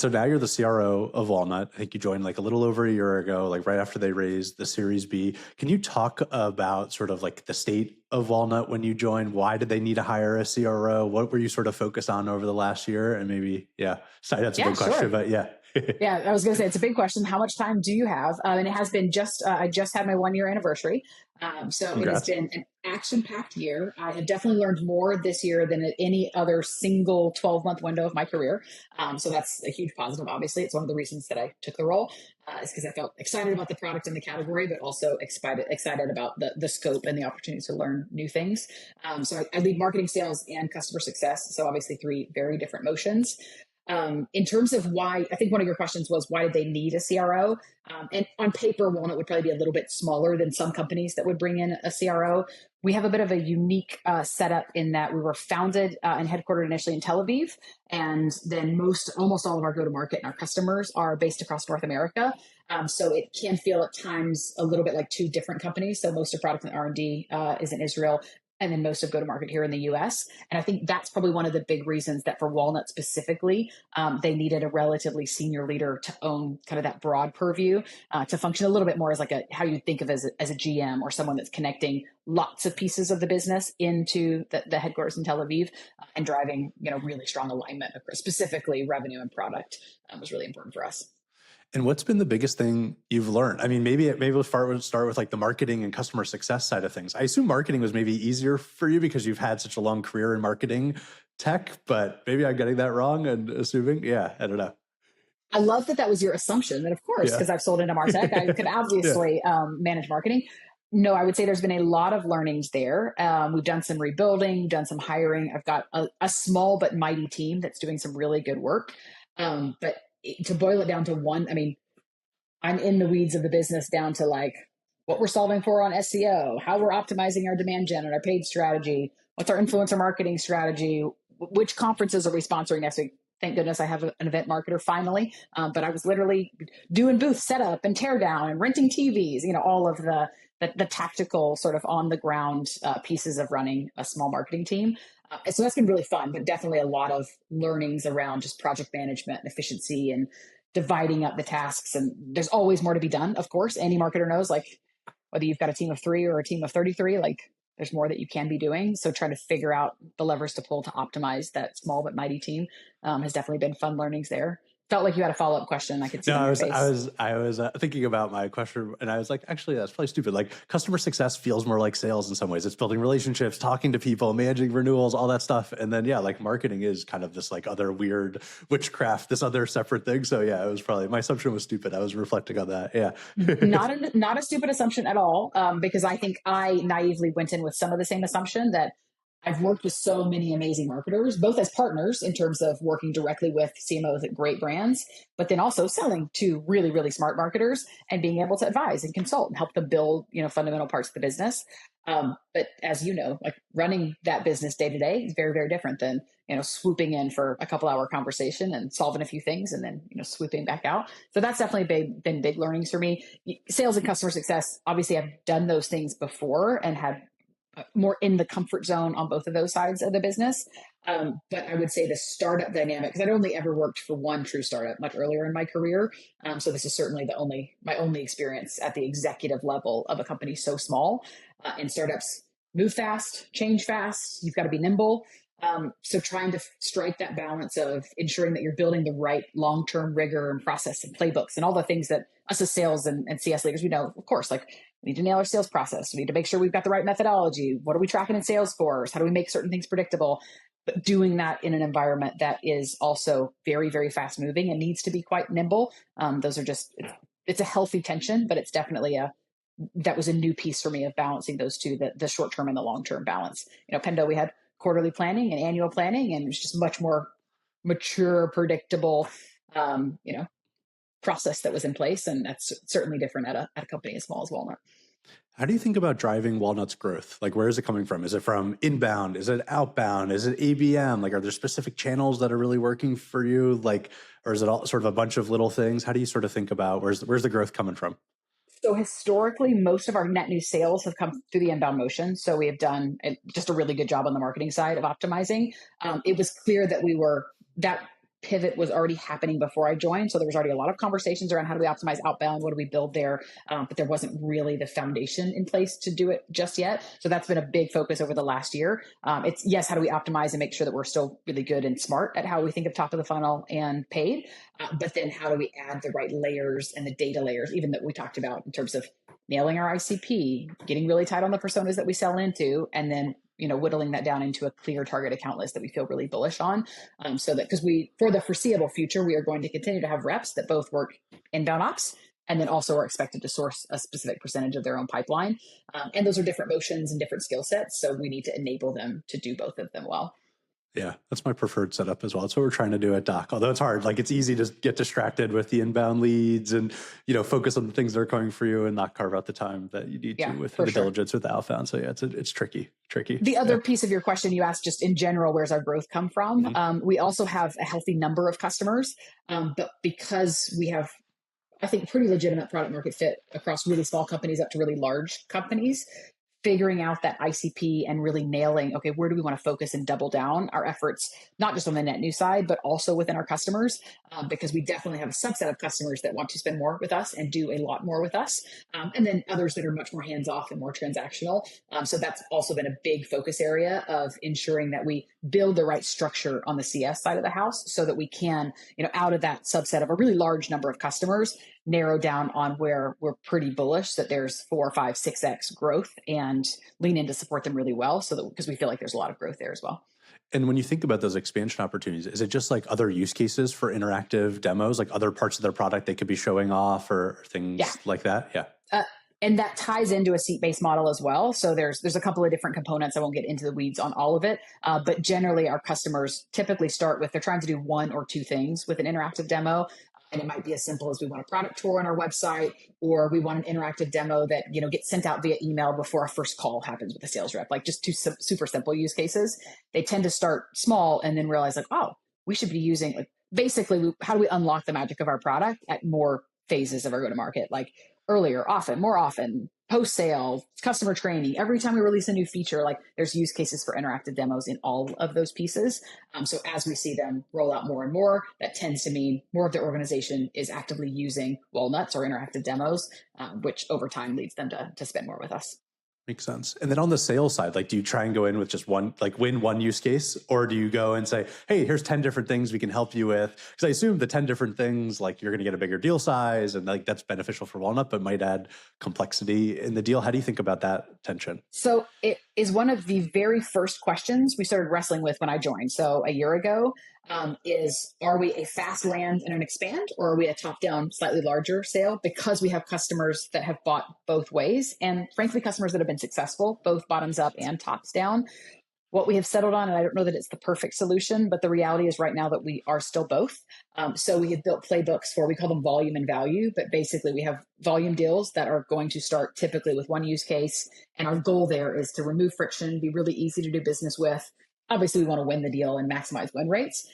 So now you're the CRO of Walnut. I think you joined like a little over a year ago, like right after they raised the Series B. Can you talk about sort of like the state of Walnut when you joined? Why did they need to hire a CRO? What were you sort of focused on over the last year? And maybe, sorry, that's a big question, but yeah. Yeah, I was going to say, it's a big question. How much time do you have? And it has been I just had my 1 year anniversary. So Congrats. It has been an action-packed year. I have definitely learned more this year than at any other single 12-month window of my career. So that's a huge positive, obviously. It's one of the reasons that I took the role, is because I felt excited about the product and the category, but also excited about the scope and the opportunity to learn new things. So I lead marketing, sales, and customer success. So obviously 3 very different motions. In terms of why, I think one of your questions was, why did they need a CRO? And on paper, Walnut would probably be a little bit smaller than some companies that would bring in a CRO. We have a bit of a unique setup in that we were founded and headquartered initially in Tel Aviv. And then almost all of our go-to-market and our customers are based across North America. So it can feel at times a little bit like 2 different companies. So most of product and R&D is in Israel, and then most of go-to-market here in the US. And I think that's probably one of the big reasons that for Walnut specifically, they needed a relatively senior leader to own kind of that broad purview, to function a little bit more as like how you think of as a GM or someone that's connecting lots of pieces of the business into the headquarters in Tel Aviv, and driving, really strong alignment, specifically revenue and product was really important for us. And what's been the biggest thing you've learned? I mean, maybe we'll start with like the marketing and customer success side of things. I assume marketing was maybe easier for you because you've had such a long career in marketing tech, but maybe I'm getting that wrong and assuming. Yeah, I don't know. I love that was your assumption, that of course, because I've sold into MarTech, I could obviously manage marketing. No, I would say there's been a lot of learnings there. We've done some rebuilding, done some hiring. I've got a small but mighty team that's doing some really good work. But to boil it down to one, I mean, I'm in the weeds of the business down to like what we're solving for on SEO, how we're optimizing our demand gen and our paid strategy, what's our influencer marketing strategy, which conferences are we sponsoring next week. Thank goodness I have an event marketer finally. But I was literally doing booth setup and tear down and renting TVs, all of the tactical sort of on the ground pieces of running a small marketing team. So that's been really fun, but definitely a lot of learnings around just project management and efficiency and dividing up the tasks. And there's always more to be done. Of course, any marketer knows, like whether you've got a team of 3 or a team of 33, like there's more that you can be doing. So trying to figure out the levers to pull to optimize that small but mighty team has definitely been fun learnings there. Felt like you had a follow-up question. I could see. No, I was thinking about my question, and I was like, actually, that's probably stupid. Like customer success feels more like sales in some ways. It's building relationships, talking to people, managing renewals, all that stuff. And then, like marketing is kind of this like other weird witchcraft, this other separate thing. So it was probably, my assumption was stupid. I was reflecting on that. Yeah. Not a stupid assumption at all, because I think I naively went in with some of the same assumption that I've worked with so many amazing marketers, both as partners in terms of working directly with CMOs at great brands, but then also selling to really, really smart marketers and being able to advise and consult and help them build, fundamental parts of the business. But as you know, like running that business day to day is very, very different than, swooping in for a couple hour conversation and solving a few things and then, swooping back out. So that's definitely been big learnings for me. Sales and customer success, obviously I've done those things before and had more in the comfort zone on both of those sides of the business. But I would say the startup dynamic, because I'd only ever worked for one true startup much earlier in my career. So this is certainly my only experience at the executive level of a company so small. And startups move fast, change fast. You've got to be nimble. So trying to strike that balance of ensuring that you're building the right long-term rigor and process and playbooks and all the things that us as sales and CS leaders, we know, of course, like we need to nail our sales process. We need to make sure we've got the right methodology. What are we tracking in Salesforce? How do we make certain things predictable? But doing that in an environment that is also very, very fast moving and needs to be quite nimble. Those are just, it's a healthy tension, but it's definitely that was a new piece for me of balancing those two, the short-term and the long-term balance. Pendo, we had quarterly planning and annual planning, and it was just much more mature, predictable, process that was in place. And that's certainly different at a company as small as Walnut. How do you think about driving Walnut's growth? Like, where is it coming from? Is it from inbound? Is it outbound? Is it ABM? Like, are there specific channels that are really working for you? Like, or is it all sort of a bunch of little things? How do you sort of think about where's the growth coming from? So historically, most of our net new sales have come through the inbound motion. So we have done just a really good job on the marketing side of optimizing. It was clear that pivot was already happening before I joined. So there was already a lot of conversations around how do we optimize outbound? What do we build there? But there wasn't really the foundation in place to do it just yet. So that's been a big focus over the last year. It's yes, how do we optimize and make sure that we're still really good and smart at how we think of top of the funnel and paid? But then how do we add the right layers and the data layers, even that we talked about in terms of nailing our ICP, getting really tight on the personas that we sell into, and then whittling that down into a clear target account list that we feel really bullish on. So that because for the foreseeable future, we are going to continue to have reps that both work inbound ops and then also are expected to source a specific percentage of their own pipeline. And those are different motions and different skill sets. So we need to enable them to do both of them well. Yeah, that's my preferred setup as well. That's what we're trying to do at Doc. Although it's hard, like it's easy to get distracted with the inbound leads and, focus on the things that are coming for you and not carve out the time that you need to with the diligence with the outbound. So yeah, it's tricky. The other piece of your question you asked, just in general, where's our growth come from? Mm-hmm. We also have a healthy number of customers, but because we have, I think, pretty legitimate product market fit across really small companies up to really large companies, figuring out that ICP and really nailing, okay, where do we want to focus and double down our efforts, not just on the net new side, but also within our customers, because we definitely have a subset of customers that want to spend more with us and do a lot more with us. And then others that are much more hands-off and more transactional. So that's also been a big focus area of ensuring that we build the right structure on the CS side of the house so that we can, out of that subset of a really large number of customers, narrow down on where we're pretty bullish that there's 4, 5, 6x growth and lean in to support them really well. So that because we feel like there's a lot of growth there as well. And when you think about those expansion opportunities, is it just like other use cases for interactive demos, like other parts of their product they could be showing off or things like that? Yeah. And that ties into a seat-based model as well. So there's a couple of different components. I won't get into the weeds on all of it, but generally our customers typically start with, they're trying to do one or two things with an interactive demo. And it might be as simple as we want a product tour on our website, or we want an interactive demo that, gets sent out via email before our first call happens with a sales rep, like just two super simple use cases. They tend to start small and then realize like, oh, we should be using basically, how do we unlock the magic of our product at more phases of our go-to-market, like earlier, often, more often, post-sale, customer training. Every time we release a new feature, like there's use cases for interactive demos in all of those pieces. So as we see them roll out more and more, that tends to mean more of the organization is actively using walnuts or interactive demos, which over time leads them to spend more with us. Makes sense. And then on the sales side, like, do you try and go in with just one, like win one use case, or do you go and say, hey, here's 10 different things we can help you with? Because I assume the 10 different things, like you're going to get a bigger deal size and like that's beneficial for Walnut, but might add complexity in the deal. How do you think about that tension? So it is one of the very first questions we started wrestling with when I joined. So a year ago, are we a fast land and an expand, or are we a top-down, slightly larger sale? Because we have customers that have bought both ways, and frankly, customers that have been successful, both bottoms up and tops down. What we have settled on, and I don't know that it's the perfect solution, but the reality is right now that we are still both. So we have built playbooks for, we call them volume and value, but basically we have volume deals that are going to start typically with one use case. And our goal there is to remove friction, be really easy to do business with. Obviously, we want to win the deal and maximize win rates,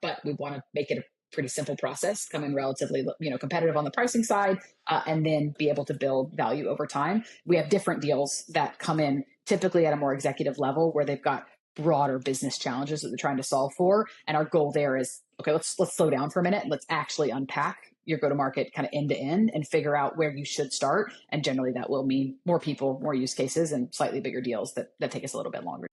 but we want to make it a pretty simple process, come in relatively competitive on the pricing side, and then be able to build value over time. We have different deals that come in typically at a more executive level where they've got broader business challenges that they're trying to solve for. And our goal there is, okay, let's slow down for a minute and let's actually unpack your go-to-market kind of end to end and figure out where you should start. And generally that will mean more people, more use cases, and slightly bigger deals that take us a little bit longer.